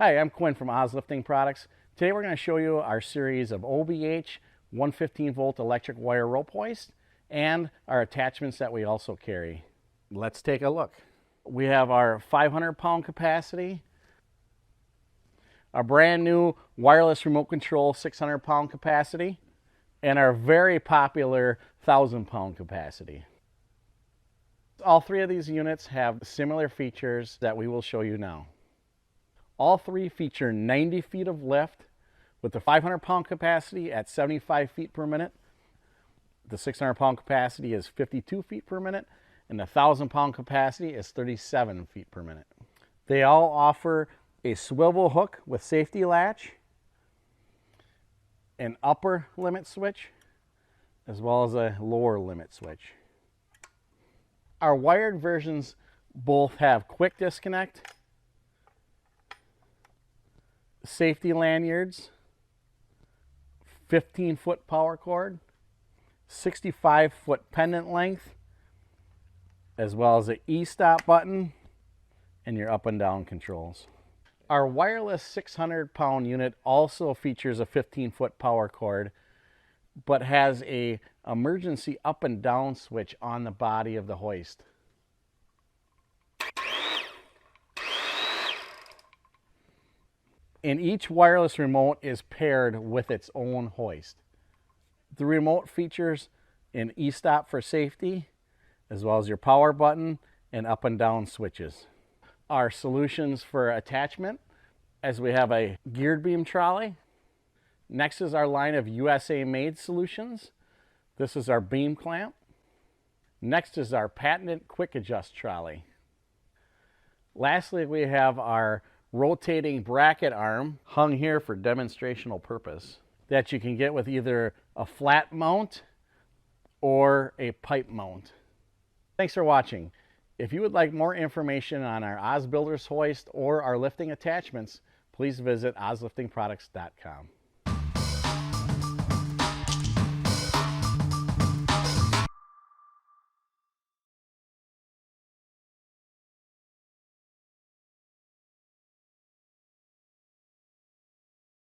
Hi, I'm Quinn from Oz Lifting Products. Today we're going to show you our series of OBH 115 volt electric wire rope hoist and our attachments that we also carry. Let's take a look. We have our 500 pound capacity, a brand new wireless remote control 600 pound capacity, and our very popular 1000 pound capacity. All three of these units have similar features that we will show you now. All three feature 90 feet of lift with the 500 pound capacity at 75 feet per minute. The 600 pound capacity is 52 feet per minute, and the 1000 pound capacity is 37 feet per minute. They all offer a swivel hook with safety latch, an upper limit switch, as well as a lower limit switch. Our wired versions both have quick disconnect, safety lanyards, 15-foot power cord, 65-foot pendant length, as well as an e-stop button and your up and down controls. Our wireless 600 pound unit also features a 15-foot power cord, but has a emergency up and down switch on the body of the hoist. And each wireless remote is paired with its own hoist. The remote features an e-stop for safety, as well as your power button and up and down switches. Our solutions for attachment, as we have a geared beam trolley. Next is our line of USA made solutions. This is our beam clamp. Next is our patented quick adjust trolley. Lastly, we have our rotating bracket arm hung here for demonstrational purpose that you can get with either a flat mount or a pipe mount. Thanks for watching. If you would like more information on our Oz Builders hoist or our lifting attachments, please visit ozliftingproducts.com.